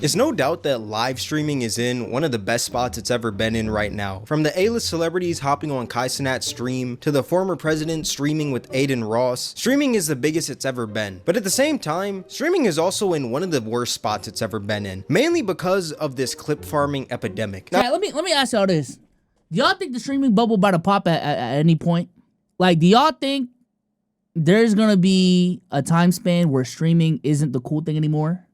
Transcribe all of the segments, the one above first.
It's no doubt that live streaming is in one of the best spots it's ever been in right now. From the A-list celebrities hopping on Kai Cenat's stream to the former president streaming with Aiden Ross, streaming is the biggest it's ever been. But at the same time, streaming is also in one of the worst spots it's ever been in, mainly because of this clip farming epidemic. Now, let me ask y'all this. Do y'all think the streaming bubble about to pop at any point? Like, do y'all think there's gonna be a time span where streaming isn't the cool thing anymore?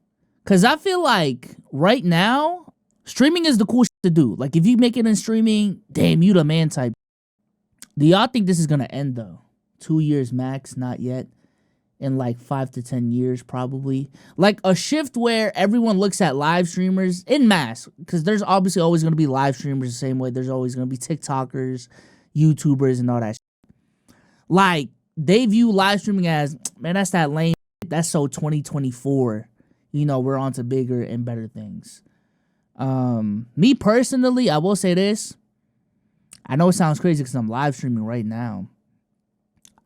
Because I feel like right now, streaming is the cool shit to do. Like, if you make it in streaming, damn, you the man type. Do y'all think this is going to end, though? 2 years max, not yet. In like 5 to 10 years, probably. Like, a shift where everyone looks at live streamers in mass. Because there's obviously always going to be live streamers the same way. There's always going to be TikTokers, YouTubers, and all that shit. Like, they view live streaming as, man, that's that lame shit. That's so 2024. You know, we're on to bigger and better things. Me personally, I will say this. I know it sounds crazy because I'm live streaming right now.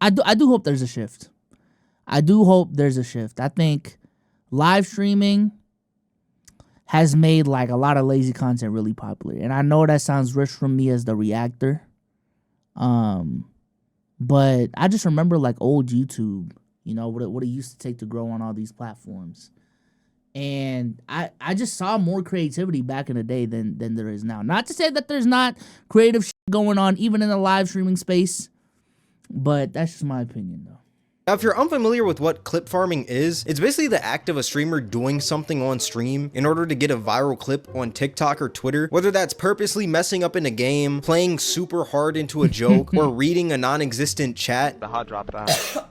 I do hope there's a shift. I do hope there's a shift. I think live streaming has made like a lot of lazy content really popular. And I know that sounds rich from me as the reactor. But I just remember like old YouTube, you know, what it used to take to grow on all these platforms. And I just saw more creativity back in the day than there is now. Not to say that there's not creative shit going on even in the live streaming space, but that's just my opinion though. Now, if you're unfamiliar with what clip farming is, it's basically the act of a streamer doing something on stream in order to get a viral clip on TikTok or Twitter, whether that's purposely messing up in a game, playing super hard into a joke, or reading a non-existent chat. The hot drop that.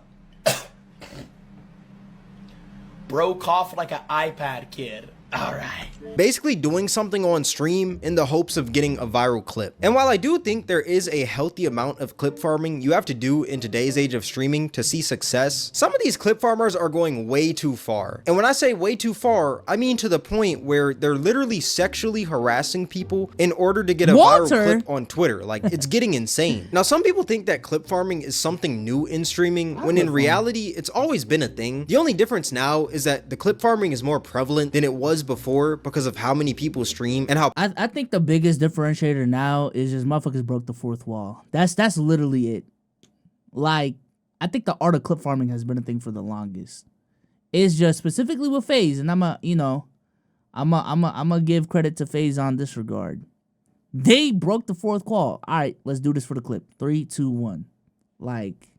Bro coughed like an iPad kid. All right. Basically doing something on stream in the hopes of getting a viral clip. And while I do think there is a healthy amount of clip farming you have to do in today's age of streaming to see success, some of these clip farmers are going way too far. And when I say way too far, I mean to the point where they're literally sexually harassing people in order to get a viral clip on Twitter. Like, it's getting insane. Now, some people think that clip farming is something new in streaming, when in reality, it's always been a thing. The only difference now is that the clip farming is more prevalent than it was before because of how many people stream and how I think the biggest differentiator now is just motherfuckers broke the fourth wall. That's literally it. Like, I think the art of clip farming has been a thing for the longest. It's just specifically with FaZe, and I'm a give credit to FaZe on this regard. They broke the fourth wall. All right, let's do this for the clip. 3, 2, 1. Like,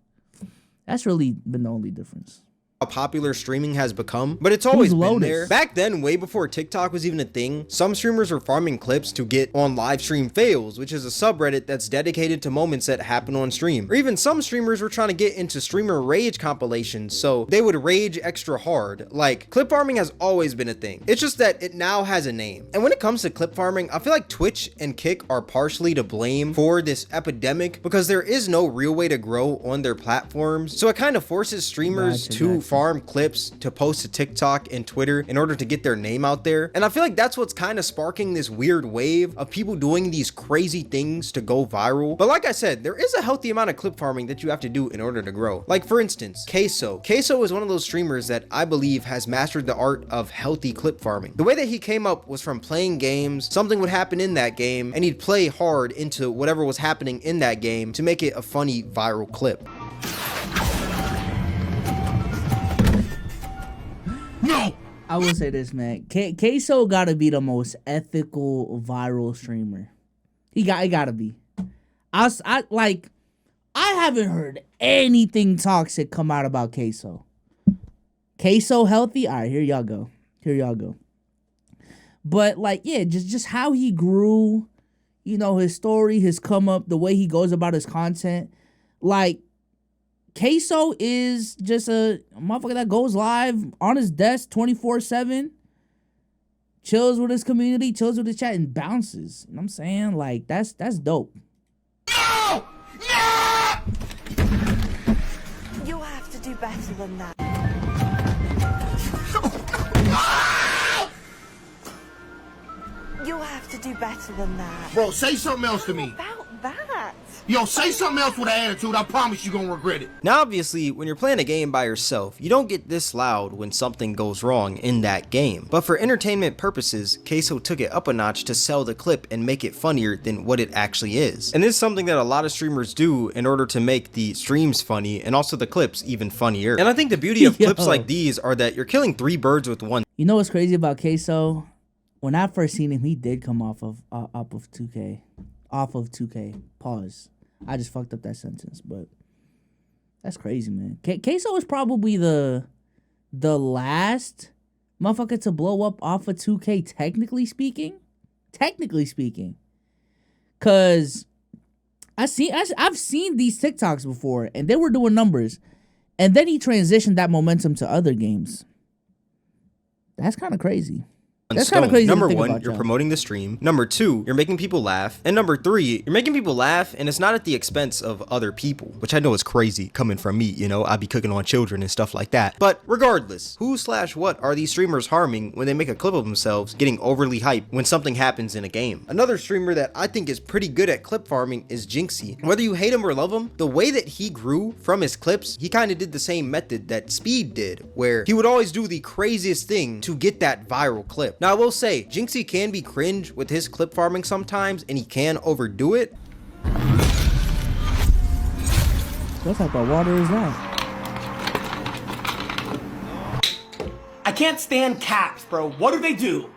that's really been the only difference. How popular streaming has become, but it's always been there. Back then, way before TikTok was even a thing, some streamers were farming clips to get on live stream fails, which is a subreddit that's dedicated to moments that happen on stream. Or even some streamers were trying to get into streamer rage compilations, so they would rage extra hard. Like, clip farming has always been a thing. It's just that it now has a name. And when it comes to clip farming, I feel like Twitch and Kick are partially to blame for this epidemic because there is no real way to grow on their platforms. So it kind of forces streamers to farm clips to post to TikTok and Twitter in order to get their name out there. And I feel like that's what's kind of sparking this weird wave of people doing these crazy things to go viral. But like I said, there is a healthy amount of clip farming that you have to do in order to grow. Like, for instance, Queso. Queso is one of those streamers that I believe has mastered the art of healthy clip farming. The way that he came up was from playing games, something would happen in that game, and he'd play hard into whatever was happening in that game to make it a funny viral clip. No! I will say this, man. Queso gotta be the most ethical viral streamer. He gotta be. I haven't heard anything toxic come out about Queso. Queso healthy? All right, here y'all go. But like, yeah, just how he grew, you know, his story, his come up, the way he goes about his content. Like, Queso is just a motherfucker that goes live on his desk 24/7, chills with his community, chills with his chat, and bounces. You know what I'm saying? Like, that's dope. No! No! You have to do better than that. You have to do better than that. Bro, say something else to me. About that. Yo, say something else with an attitude. I promise you gonna regret it. Now, obviously, when you're playing a game by yourself, you don't get this loud when something goes wrong in that game. But for entertainment purposes, Queso took it up a notch to sell the clip and make it funnier than what it actually is. And this is something that a lot of streamers do in order to make the streams funny and also the clips even funnier. And I think the beauty of clips like these are that you're killing 3 birds with one. You know what's crazy about Queso? When I first seen him, he did come off of 2K. Off of 2K. Pause. I just fucked up that sentence, but that's crazy, man. Queso is probably the last motherfucker to blow up off of 2K, technically speaking. Cause I've seen these TikToks before, and they were doing numbers, and then he transitioned that momentum to other games. That's kind of crazy. That's kind of crazy. Number 1, you're promoting the stream. Number 2, you're making people laugh. And number 3, you're making people laugh, and it's not at the expense of other people, which I know is crazy coming from me, you know, I be cooking on children and stuff like that. But regardless, who/what are these streamers harming when they make a clip of themselves getting overly hyped when something happens in a game? Another streamer that I think is pretty good at clip farming is Jinxie. Whether you hate him or love him, the way that he grew from his clips, he kind of did the same method that Speed did, where he would always do the craziest thing to get that viral clip. Now, I will say, Jinxie can be cringe with his clip farming sometimes, and he can overdo it. What type of water is that? I can't stand caps, bro. What do they do?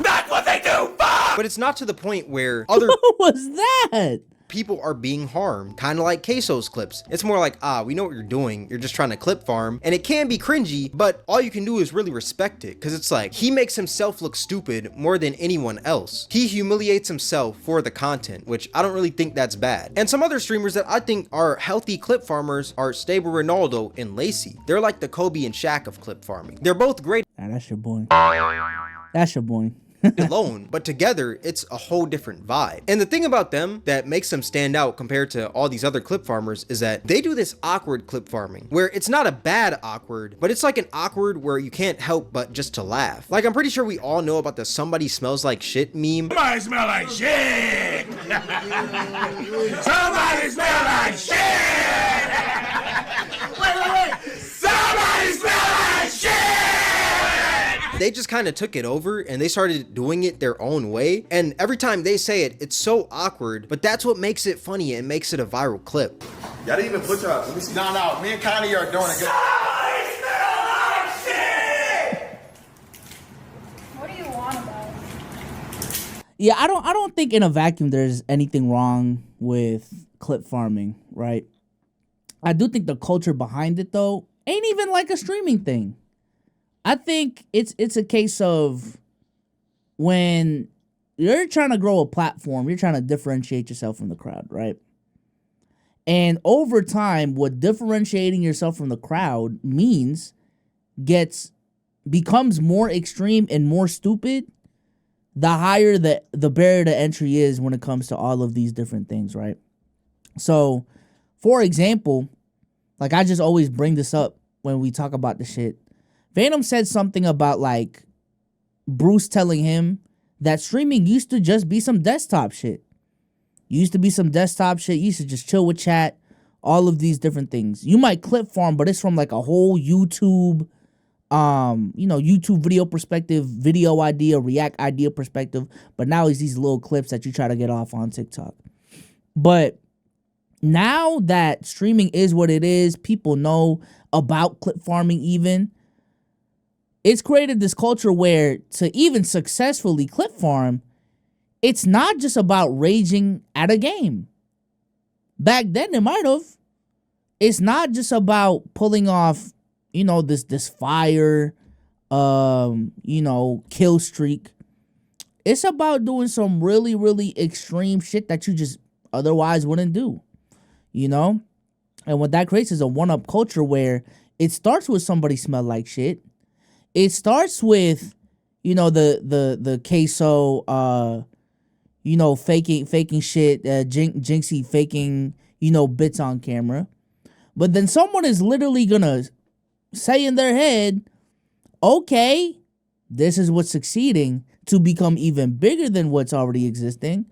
That's what they do! Fuck! But it's not to the point where other What was that? people are being harmed, kind of like Queso's clips. It's more like, we know what you're doing, you're just trying to clip farm, and it can be cringy, but all you can do is really respect it, because it's like, he makes himself look stupid more than anyone else. He humiliates himself for the content, which I don't really think that's bad. And some other streamers that I think are healthy clip farmers are Stable Ronaldo and Lacey. They're like the Kobe and Shaq of clip farming. They're both great. That's your boy. That's your boy. Alone, but together it's a whole different vibe. And the thing about them that makes them stand out compared to all these other clip farmers is that they do this awkward clip farming where it's not a bad awkward, but it's like an awkward where you can't help but just to laugh. Like, I'm pretty sure we all know about the somebody smells like shit meme. Somebody smell like shit! Somebody smell like shit! Wait! Somebody smell like shit! They just kind of took it over and they started doing it their own way. And every time they say it, it's so awkward, but that's what makes it funny and makes it a viral clip. Y'all didn't even put y'all. Let me see. No, me and Connie are doing a good. Somebody smell like shit! What do you want about? Yeah, I don't think in a vacuum there's anything wrong with clip farming, right? I do think the culture behind it though ain't even like a streaming thing. I think it's a case of when you're trying to grow a platform, you're trying to differentiate yourself from the crowd, right? And over time, what differentiating yourself from the crowd means becomes more extreme and more stupid, the higher the barrier to entry is when it comes to all of these different things, right? So, for example, like I just always bring this up when we talk about the shit. Phantom said something about like Bruce telling him that streaming used to just be some desktop shit. You used to just chill with chat, all of these different things. You might clip farm, but it's from like a whole YouTube, YouTube video perspective, video idea, React idea perspective. But now it's these little clips that you try to get off on TikTok. But now that streaming is what it is, people know about clip farming even. It's created this culture where to even successfully clip farm, it's not just about raging at a game. Back then it might have. It's not just about pulling off, this fire, kill streak. It's about doing some really, really extreme shit that you just otherwise wouldn't do, And what that creates is a one-up culture where it starts with somebody smell like shit. It starts with, the Queso, faking shit, Jinxie faking, bits on camera. But then someone is literally gonna say in their head, okay, this is what's succeeding to become even bigger than what's already existing.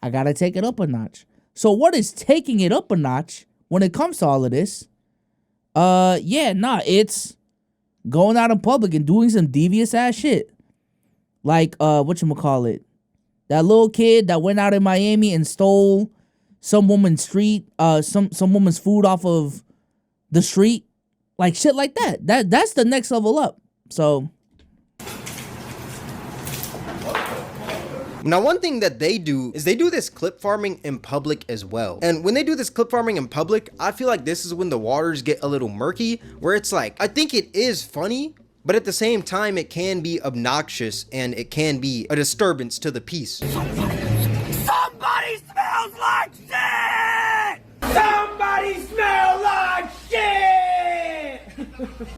I gotta take it up a notch. So what is taking it up a notch when it comes to all of this? It's going out in public and doing some devious ass shit. Like, whatchamacallit? That little kid that went out in Miami and stole some woman's some woman's food off of the street. Like shit like that. That's the next level up. So now, one thing that they do is they do this clip farming in public as well. And when they do this clip farming in public, I feel like this is when the waters get a little murky, where it's like, I think it is funny, but at the same time, it can be obnoxious and it can be a disturbance to the peace. Somebody smells like shit! Somebody smells like shit!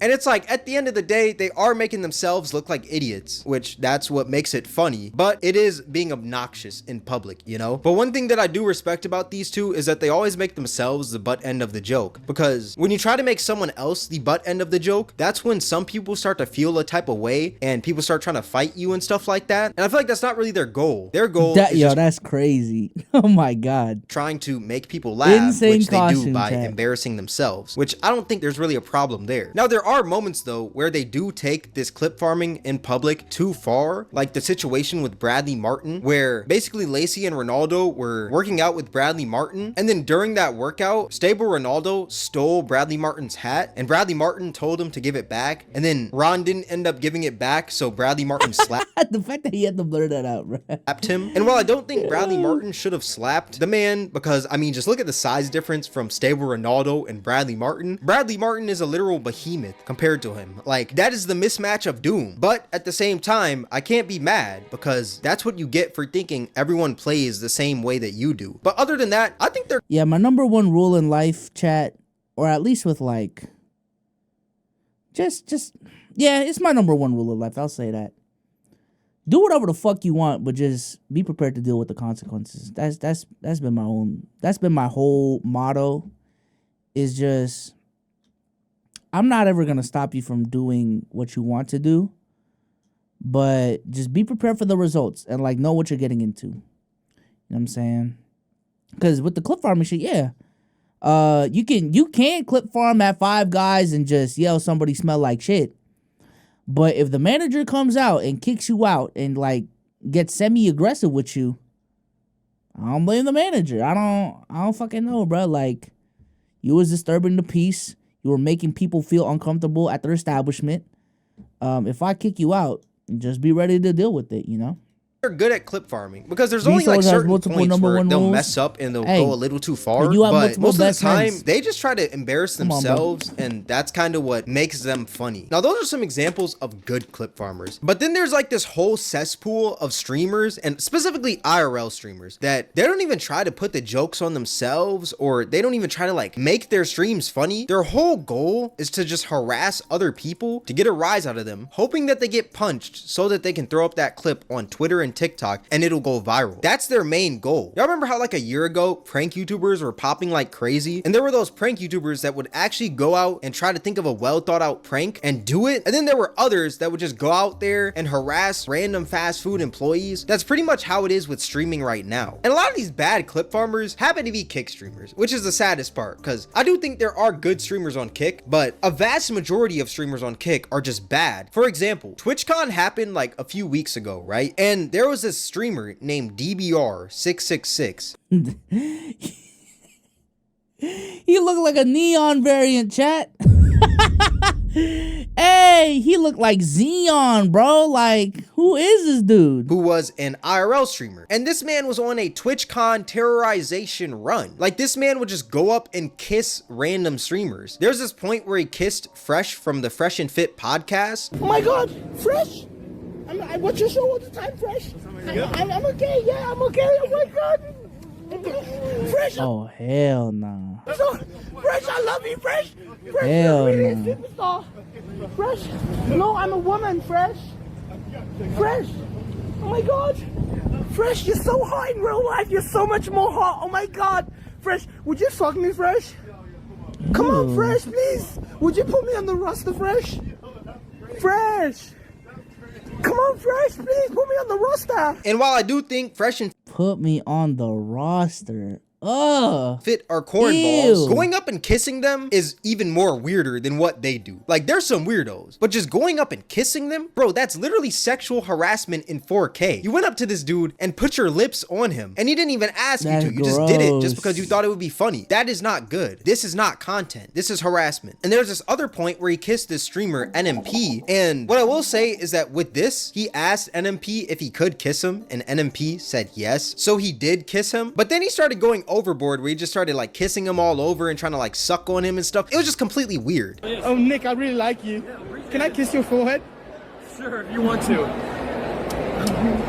And it's like, at the end of the day, they are making themselves look like idiots, which that's what makes it funny, but it is being obnoxious in public, you know? But one thing that I do respect about these two is that they always make themselves the butt end of the joke, because when you try to make someone else the butt end of the joke, that's when some people start to feel a type of way and people start trying to fight you and stuff like that. And I feel like that's not really their goal. Their goal is just that's crazy. Oh my God. trying to make people laugh, Insane which they do costume by tag. embarrassing themselves, which I don't think there's really a problem there. Now, there are moments though where they do take this clip farming in public too far, like the situation with Bradley Martin, where basically Lacey and Ronaldo were working out with Bradley Martin, and then during that workout, Stable Ronaldo stole Bradley Martin's hat, and Bradley Martin told him to give it back, and then Ron didn't end up giving it back, so Bradley Martin slapped The fact that he had to blur that out, bro. him. And while I don't think Bradley Martin should have slapped the man, because I mean, just look at the size difference from Stable Ronaldo and Bradley Martin. Bradley Martin is a literal behemoth compared to him. Like, that is the mismatch of doom. But at the same time, I can't be mad, because that's what you get for thinking everyone plays the same way that you do. But other than that, I think they're My number one rule in life, chat, or at least with like, it's my number one rule in life. I'll say that. Do whatever the fuck you want, but just be prepared to deal with the consequences. That's been my whole motto. Is just, I'm not ever gonna stop you from doing what you want to do, but just be prepared for the results and like know what you're getting into. You know what I'm saying? Because with the clip farming shit, you can clip farm at Five Guys and just yell somebody smell like shit. But if the manager comes out and kicks you out and like gets semi-aggressive with you, I don't blame the manager. I don't fucking know, bro. Like, you was disturbing the peace. You were making people feel uncomfortable at their establishment. If I kick you out, just be ready to deal with it, you know? they're good at clip farming, because there's only like certain points where they'll mess up and they'll go a little too far, but most of the time they just try to embarrass themselves, and that's kind of what makes them funny. Now those are some examples of good clip farmers, but then there's like this whole cesspool of streamers, and specifically IRL streamers, that they don't even try to put the jokes on themselves, or they don't even try to like make their streams funny. Their whole goal is to just harass other people to get a rise out of them, hoping that they get punched so that they can throw up that clip on Twitter and TikTok and it'll go viral. That's their main goal. Y'all remember how like a year ago prank YouTubers were popping like crazy, and there were those prank YouTubers that would actually go out and try to think of a well thought out prank and do it, and then there were others that would just go out there and harass random fast food employees. That's pretty much how it is with streaming right now. And a lot of these bad clip farmers happen to be Kick streamers, which is the saddest part, because I do think there are good streamers on Kick, but a vast majority of streamers on Kick are just bad. For example, TwitchCon happened like a few weeks ago, right? And there was this streamer named DBR666. He looked like a neon variant, chat. Hey, he looked like Xeon, bro. Like, who is this dude? Who was an IRL streamer. And this man was on a TwitchCon terrorization run. Like, this man would just go up and kiss random streamers. There's this point where he kissed Fresh from the Fresh and Fit podcast. Oh my God, Fresh? I watch your show all the time, Fresh. I'm okay, yeah, I'm okay. Oh my God. Fresh. Oh, hell nah. Fresh, I love you, Fresh. Fresh, Hell you're really nah. a superstar. Fresh. No, I'm a woman, Fresh. Fresh. Oh my God. Fresh, you're so hot in real life. You're so much more hot. Oh my God. Fresh, would you fuck me, Fresh? Come on, Fresh, please. Would you put me on the roster, Fresh? Fresh. Come on, Fresh, please put me on the roster. And while I do think Fresh and Put me on the roster. Fit are cornballs, going up and kissing them is even more weirder than what they do. Like, there's some weirdos, but just going up and kissing them, bro, that's literally sexual harassment in 4K. You went up to this dude and put your lips on him, and he didn't even ask you to. You just did it just because you thought it would be funny. That is not good. This is not content. This is harassment. And there's this other point where he kissed this streamer NMP, and what I will say is that with this, he asked NMP if he could kiss him, and NMP said yes, so he did kiss him. But then he started going overboard where he just started like kissing him all over and trying to like suck on him and stuff. It was just completely weird. Oh, Nick, I really like you. Can I kiss your forehead? Sure, if you want to.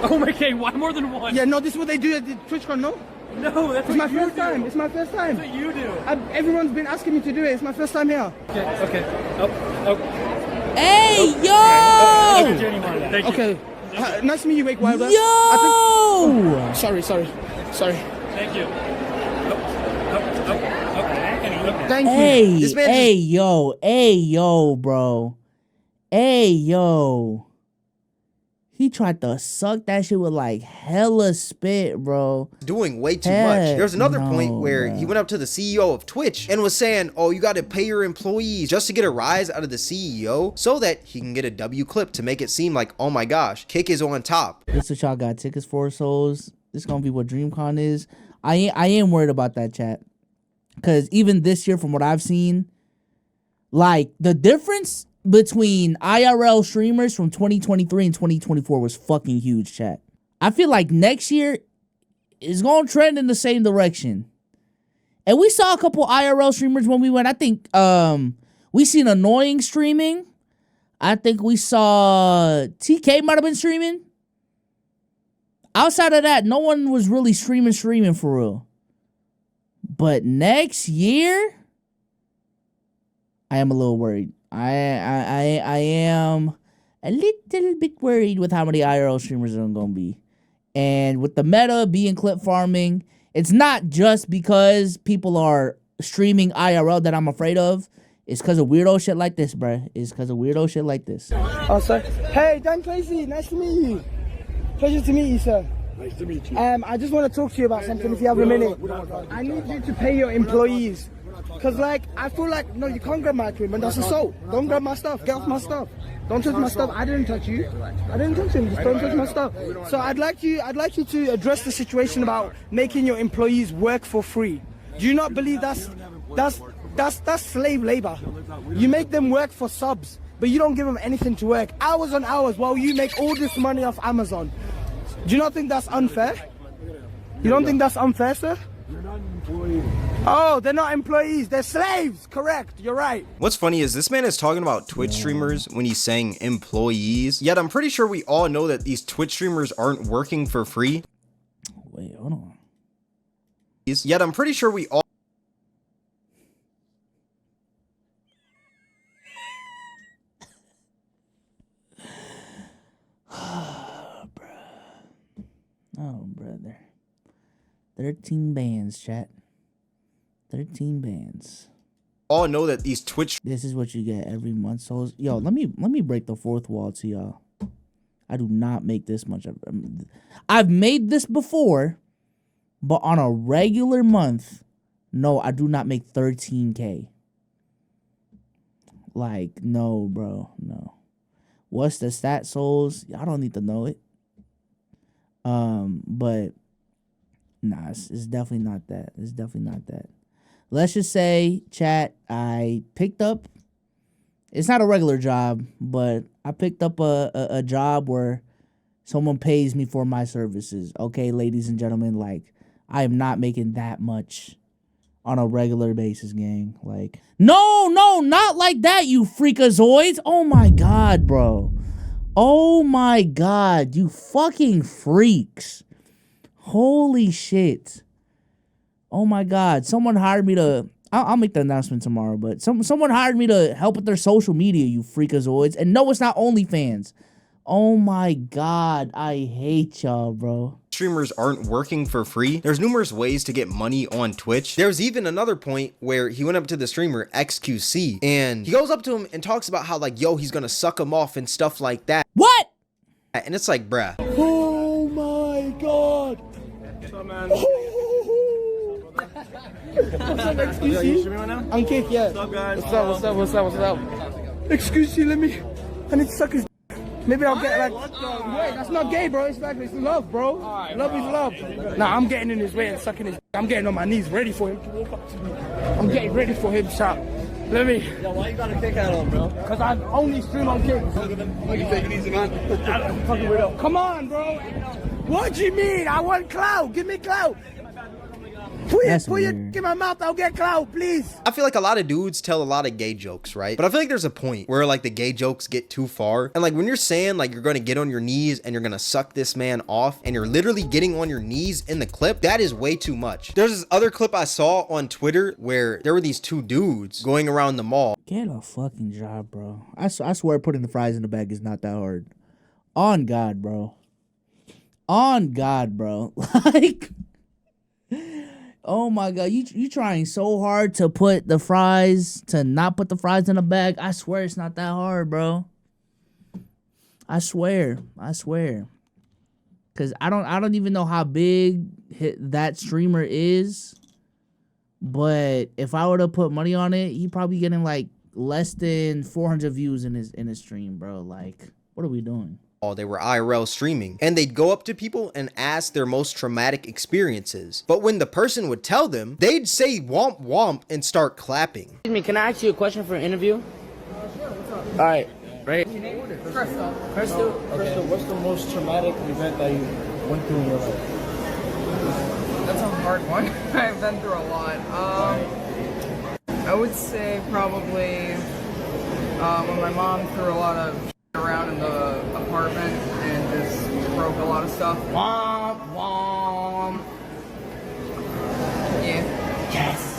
Oh my god, why more than one? Yeah, no, this is what they do at the TwitchCon, no? No, that's It's what my you first do. time. It's my first time. That's what you do. Everyone's been asking me to do it. It's my first time here. Okay. Oh. Hey, yo! Okay, Jenny wanted it. Thank you. Okay. Nice to meet you, Wake Wilder. Yo! Sorry. Thank you. Thank you. Hey, yo, bro. Hey, yo. He tried to suck that shit with like hella spit, bro. Doing way too much. There was another point where he went up to the CEO of Twitch and was saying, oh, you got to pay your employees just to get a rise out of the CEO so that he can get a W clip to make it seem like, oh my gosh, Kick is on top. This what y'all got tickets for, souls. This gonna be what DreamCon is. I am worried about that, chat. Because even this year, from what I've seen, like, the difference between IRL streamers from 2023 and 2024 was fucking huge, chat. I feel like next year is going to trend in the same direction. And we saw a couple IRL streamers when we went. I think we seen Annoying streaming. I think we saw TK might have been streaming. Outside of that, no one was really streaming for real. But next year, I am a little worried. I am a little bit worried with how many IRL streamers are going to be. And with the meta being clip farming, it's not just because people are streaming IRL that I'm afraid of. It's because of weirdo shit like this, bruh. It's because of weirdo shit like this. Oh, sir. Hey, Dan Casey, nice to meet you. Pleasure to meet you, sir. Nice to meet you. I just want to talk to you about something if you have a minute. I need you to pay your employees. Because, like, I feel like, no, you can't grab my equipment. That's assault. Don't grab my stuff. Get off my stuff. Don't touch my stuff. I didn't touch you. I didn't touch him. Just don't touch my stuff. So I'd like you to address the situation about making your employees work for free. Do you not believe that's slave labor? You make them work for subs, but you don't give them anything to work. Hours on hours while you make all this money off Amazon. Do you not think that's unfair? You don't think that's unfair, sir? You're not an employee. Oh, they're not employees. They're slaves. Correct. You're right. What's funny is this man is talking about Twitch streamers when he's saying employees. Yet I'm pretty sure we all know that these Twitch streamers aren't working for free. Wait, hold on. Yet I'm pretty sure we all... Oh, brother. 13 bands, chat. 13 bands. all know that these Twitch... This is what you get every month. So, yo, let me break the fourth wall to y'all. I do not make this much. I've made this before, but on a regular month, no, I do not make 13K. Like, no, bro, no. What's the stat, souls? I don't need to know it. But nah, it's definitely not that. It's definitely not that. Let's just say, chat, I picked up, it's not a regular job, but I picked up a job where someone pays me for my services. Okay, ladies and gentlemen, like, I am not making that much on a regular basis, gang. Like, no, not like that, you freakazoids. Oh my God, bro. Oh my God, you fucking freaks. Holy shit. Oh my God, someone hired me to, I'll make the announcement tomorrow, but someone hired me to help with their social media, you freakazoids. And no, it's not OnlyFans. Oh my God, I hate y'all, bro. Streamers aren't working for free. There's numerous ways to get money on Twitch. There's even another point where he went up to the streamer XQC and he goes up to him and talks about how, like, yo, he's gonna suck him off and stuff like that. What? And it's like, bruh. Oh my god. What's up, man? What's up, excuse you? I'm Kick, yeah. What's up, guys? What's up? Excuse you, I need to suck his maybe I'll get like, wait, that's not gay, bro. It's like, it's love, bro. Love is love. Nah, I'm getting in his way and sucking his I'm getting on my knees ready for him to walk up to me. I'm getting ready for him, chap. Let me. Yo, why you got a kick out on, bro? Because I only stream on Kick. Why you take it easy, man? Fucking weirdo. Come on, bro. What do you mean? I want clout. Give me clout. Put your in my mouth, I'll get clout, please. I feel like a lot of dudes tell a lot of gay jokes, right? But I feel like there's a point where like the gay jokes get too far. And like when you're saying like you're gonna get on your knees and you're gonna suck this man off and you're literally getting on your knees in the clip, that is way too much. There's this other clip I saw on Twitter where there were these two dudes going around the mall. Get a fucking job, bro. I swear putting the fries in the bag is not that hard. On God, bro. On God, bro. Like... Oh my God, you trying so hard to put the fries, to not put the fries in a bag. I swear it's not that hard, bro. I swear. Cause I don't even know how big that streamer is. But if I were to put money on it, he probably getting like less than 400 views in his stream, bro. Like, what are we doing? They were IRL streaming, and they'd go up to people and ask their most traumatic experiences. But when the person would tell them, they'd say womp womp and start clapping. Excuse me, can I ask you a question for an interview? Sure, what's up? All right, right? Crystal, what's the most traumatic event that you went through in your life? That's a hard one. I've been through a lot. I would say probably when my mom threw a lot of around in the apartment and just broke a lot of stuff. Womp, womp. Yeah. Yes.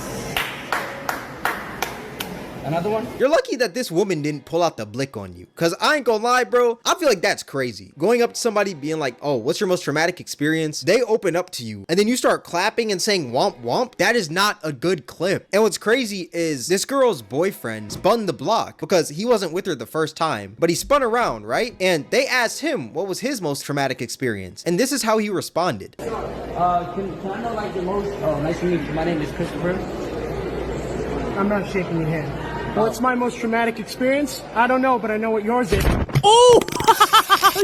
Another one? You're lucky that this woman didn't pull out the blick on you. Cause I ain't gonna lie, bro. I feel like that's crazy. Going up to somebody being like, oh, what's your most traumatic experience? They open up to you and then you start clapping and saying womp womp. That is not a good clip. And what's crazy is this girl's boyfriend spun the block because he wasn't with her the first time, but he spun around, right? And they asked him what was his most traumatic experience. And this is how he responded. Can I know like the most, oh, nice to meet you. My name is Christopher. I'm not shaking your hand. What's my most traumatic experience? I don't know, but I know what yours is. Oh!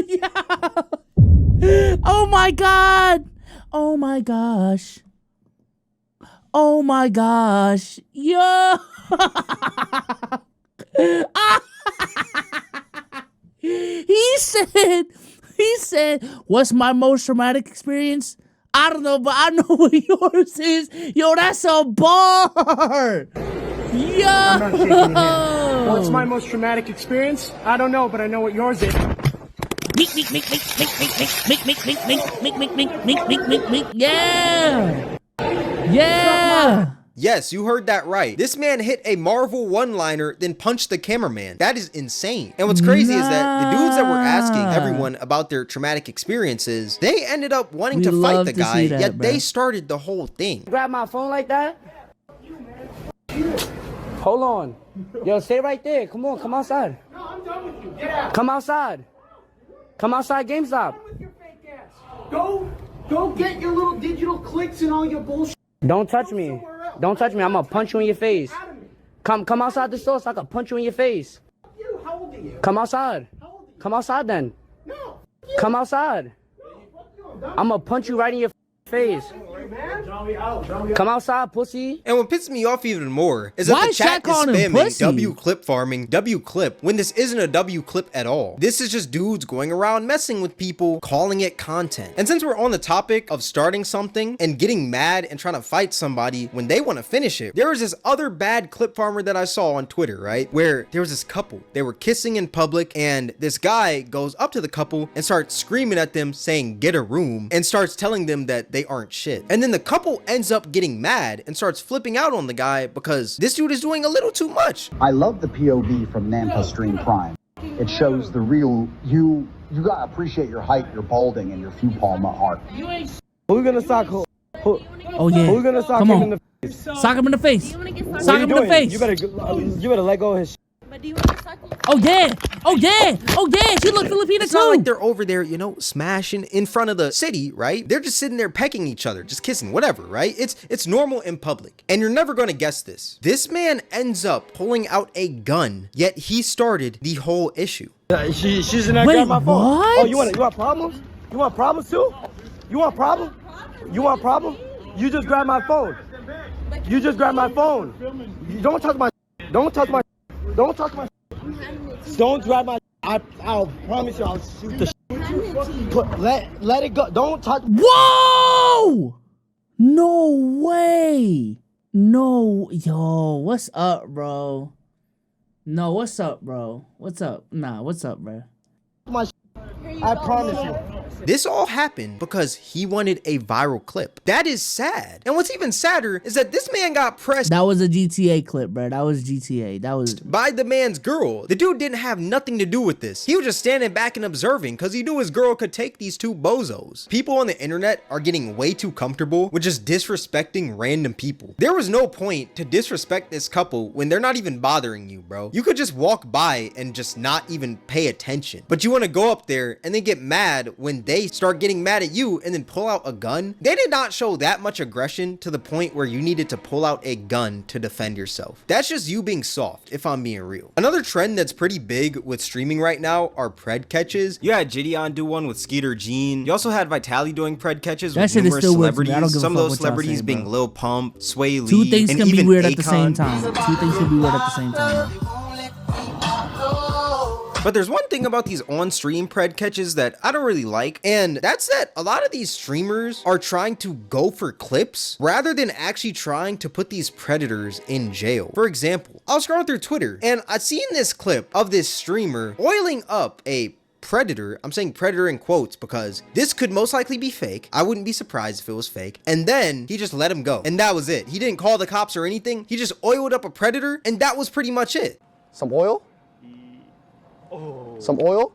Yeah! Oh my God! Oh my gosh. Oh my gosh. Yo! He said, what's my most traumatic experience? I don't know, but I know what yours is. Yo, that's a bar! Yo! I'm not shaking your hand. What's my most traumatic experience? I don't know, but I know what yours is. Yeah! Yeah! Yes, you heard that right. This man hit a Marvel one-liner, then punched the cameraman. That is insane. And what's crazy is that the dudes that were asking everyone about their traumatic experiences, they ended up wanting to fight the guy, yet they started the whole thing. Grab my phone like that? Hold on. Yo, stay right there. Come on, come outside. No, I'm done with you. Get out. Come outside. Come outside, GameStop. With your fake ass. Go get your little digital clicks and all your bullshit. Don't touch me. Don't touch me. I'm gonna punch you in your face. Come outside the store so I can punch you in your face. You, how old are you? Come outside. How old are you? Come outside then. No. Come outside. I'm gonna punch you right in your face. Come outside, pussy. And what pisses me off even more is that the chat is spamming W clip farming, W clip, when this isn't a W clip at all. This is just dudes going around messing with people, calling it content. And since we're on the topic of starting something and getting mad and trying to fight somebody when they want to finish it, there was this other bad clip farmer that I saw on Twitter, right? Where there was this couple, they were kissing in public and this guy goes up to the couple and starts screaming at them saying, get a room, and starts telling them that they aren't shit. And then the couple ends up getting mad and starts flipping out on the guy because this dude is doing a little too much. I love the POV from Nampa Stream Prime. It shows the real you. You gotta appreciate your height, your balding, and your few palma art. Who's gonna sock who? Oh yeah. Who's gonna sock him in the face? Sock him in the face. Sock him in the face. You better let go of his. Oh yeah! Oh yeah! Oh yeah! She looked Filipina It's too! not like they're over there, you know, smashing in front of the city, right? They're just sitting there pecking each other, just kissing, whatever, right? It's normal in public. And you're never gonna guess this. This man ends up pulling out a gun, yet he started the whole issue. She's in there grabbing my phone. What? Oh, you want problems? You want problems too? You want problem? You want problem? You just grabbed my phone. You just grabbed my phone. You don't touch my. Don't touch my. Don't touch my. Don't grab my. I'll promise you I'll shoot the. Let it go. Don't touch. Whoa! No way! No, yo, what's up, bro? No, what's up, bro? What's up? Nah, what's up, bro? I promise you. This all happened because he wanted a viral clip. That is sad. And what's even sadder is that this man got pressed. That was a GTA clip, bro. That was GTA. That was by the man's girl. The dude didn't have nothing to do with this. He was just standing back and observing because he knew his girl could take these two bozos. People on the internet are getting way too comfortable with just disrespecting random people. There was no point to disrespect this couple when they're not even bothering you, bro. You could just walk by and just not even pay attention. But you want to go up there and then get mad when they start getting mad at you and then pull out a gun. They did not show that much aggression to the point where you needed to pull out a gun to defend yourself. That's just you being soft, if I'm being real. Another trend that's pretty big with streaming right now are pred catches. You had Gideon do one with Skeeter Jean. You also had Vitali doing pred catches with numerous celebrities. Some of those celebrities being Lil Pump, Sway Lee, two things and can be even weird at the Akon. same time. Two things can be weird at the same time. But there's one thing about these on-stream pred catches that I don't really like, and that's that a lot of these streamers are trying to go for clips rather than actually trying to put these predators in jail. For example, I was scrolling through Twitter and I'd seen this clip of this streamer oiling up a predator. I'm saying predator in quotes because this could most likely be fake. I wouldn't be surprised if it was fake. And then he just let him go. And that was it. He didn't call the cops or anything. He just oiled up a predator and that was pretty much it. Some oil? Some oil?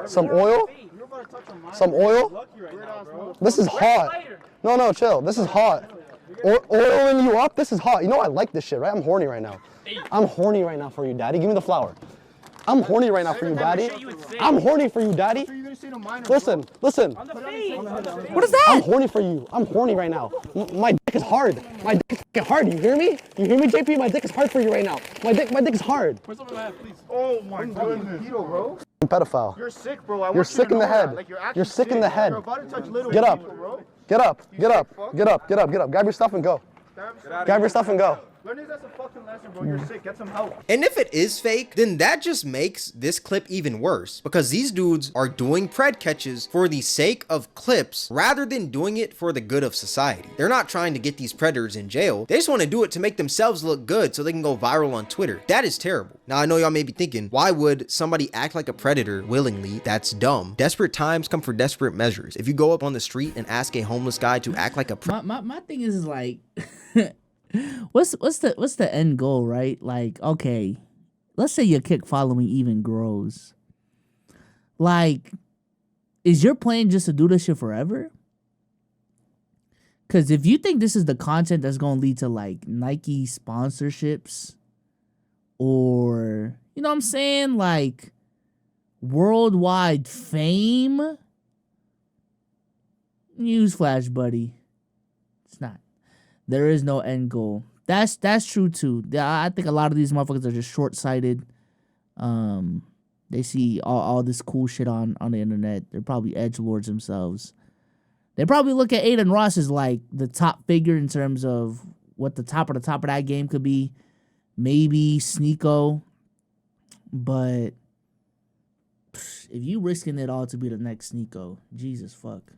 Some oil? Some oil? This is hot. No, chill. This is hot. Oiling you up? This is hot. You know I like this shit, right? I'm horny right now. I'm horny right now for you, daddy. Give me the flower. I'm horny right now for you, daddy. I'm horny for you, daddy. Listen. What is that? I'm horny for you. I'm horny right now. My dick is hard. My dick is fucking hard. You hear me? You hear me, JP? My dick is hard for you right now. My dick is hard. Oh my goodness. Bro. Pedophile. You're sick, bro. You're sick in the head. You're sick in the head. Get up. Get up. Grab your stuff and go. Grab your stuff and go. Learn this as a fucking lesson, bro. You're sick. Get some help. And if it is fake, then that just makes this clip even worse because these dudes are doing pred catches for the sake of clips rather than doing it for the good of society. They're not trying to get these predators in jail. They just want to do it to make themselves look good so they can go viral on Twitter. That is terrible. Now, I know y'all may be thinking, why would somebody act like a predator willingly? That's dumb. Desperate times come for desperate measures. If you go up on the street and ask a homeless guy to act like a my thing is like what's the end goal, right? Like, okay, let's say your kick following even grows. Like, is your plan just to do this shit forever? Because if you think this is the content that's going to lead to like Nike sponsorships or, you know what I'm saying, like worldwide fame, newsflash, buddy, it's not. There is no end goal. That's true too. I think a lot of these motherfuckers are just short-sighted. They see all this cool shit on the internet. They're probably edgelords themselves. They probably look at Aiden Ross as like the top figure in terms of what the top of that game could be. Maybe Sneeko. But if you risking it all to be the next Sneeko, Jesus fuck.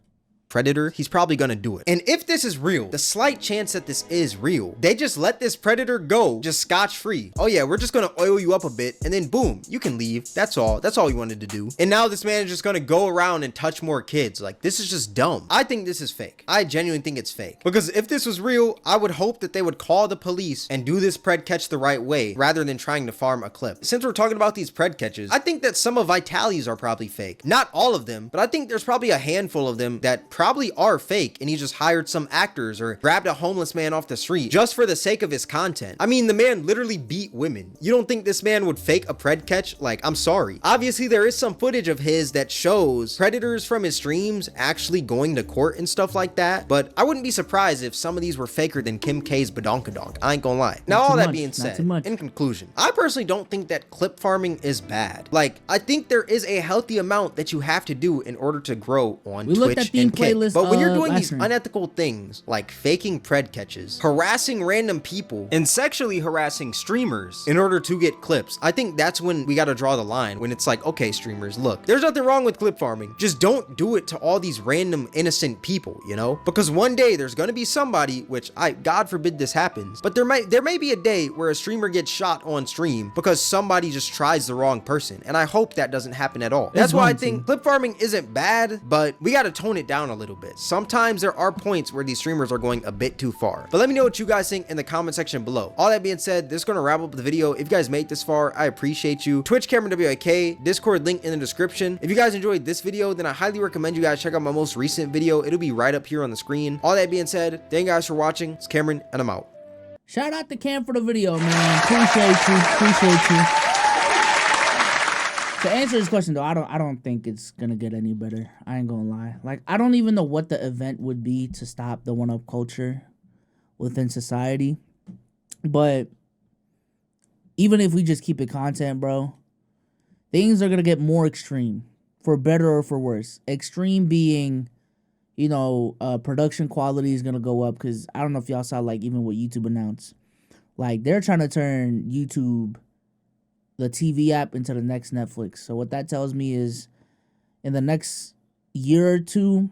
Predator, he's probably gonna do it. And if this is real, the slight chance that this is real, they just let this predator go just scotch-free. Oh yeah, we're just gonna oil you up a bit and then boom, you can leave. That's all he wanted to do. And now this man is just gonna go around and touch more kids. Like, this is just dumb. I think this is fake. I genuinely think it's fake. Because if this was real, I would hope that they would call the police and do this pred catch the right way rather than trying to farm a clip. Since we're talking about these pred catches, I think that some of Vitali's are probably fake. Not all of them, but I think there's probably a handful of them that probably probably are fake and he just hired some actors or grabbed a homeless man off the street just for the sake of his content. I mean, the man literally beat women. You don't think this man would fake a pred catch? Like, I'm sorry. Obviously, there is some footage of his that shows predators from his streams actually going to court and stuff like that, but I wouldn't be surprised if some of these were faker than Kim K's badonkadonk. I ain't gonna lie. Now, all that being said, in conclusion, I personally don't think that clip farming is bad. Like, I think there is a healthy amount that you have to do in order to grow on Twitch and Kick. But when you're doing these unethical things like faking pred catches, harassing random people, and sexually harassing streamers in order to get clips, I think that's when we gotta draw the line, when it's like, okay, streamers, look, there's nothing wrong with clip farming. Just don't do it to all these random innocent people, you know? Because one day there's gonna be somebody, which God forbid this happens, but there may be a day where a streamer gets shot on stream because somebody just tries the wrong person. And I hope that doesn't happen at all. That's why I think clip farming isn't bad, but we gotta tone it down a little bit. Sometimes there are points where these streamers are going a bit too far. But let me know what you guys think in the comment section below. All that being said, this is gonna wrap up the video. If you guys made this far, I appreciate you. Twitch, Cameron WIK, Discord link in the description. If you guys enjoyed this video, then I highly recommend you guys check out my most recent video. It'll be right up here on the screen. All that being said, thank you guys for watching. It's Cameron, and I'm out. Shout out to Cam for the video, man. Appreciate you. To answer this question though, I don't think it's gonna get any better. I ain't gonna lie. Like, I don't even know what the event would be to stop the one-up culture within society. But even if we just keep it content, bro, things are gonna get more extreme, for better or for worse. Extreme being, you know, production quality is gonna go up, because I don't know if y'all saw, like, even what YouTube announced. Like, they're trying to turn YouTube, the TV app, into the next Netflix. So what that tells me is, in the next year or two,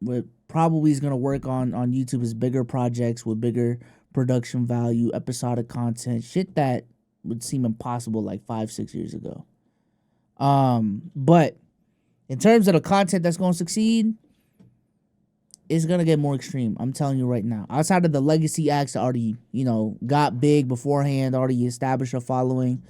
what probably is gonna work on YouTube is bigger projects with bigger production value, episodic content, shit that would seem impossible like 5-6 years ago. But in terms of the content that's gonna succeed, it's gonna get more extreme. I'm telling you right now. Outside of the legacy acts that already, you know, got big beforehand, already established a following,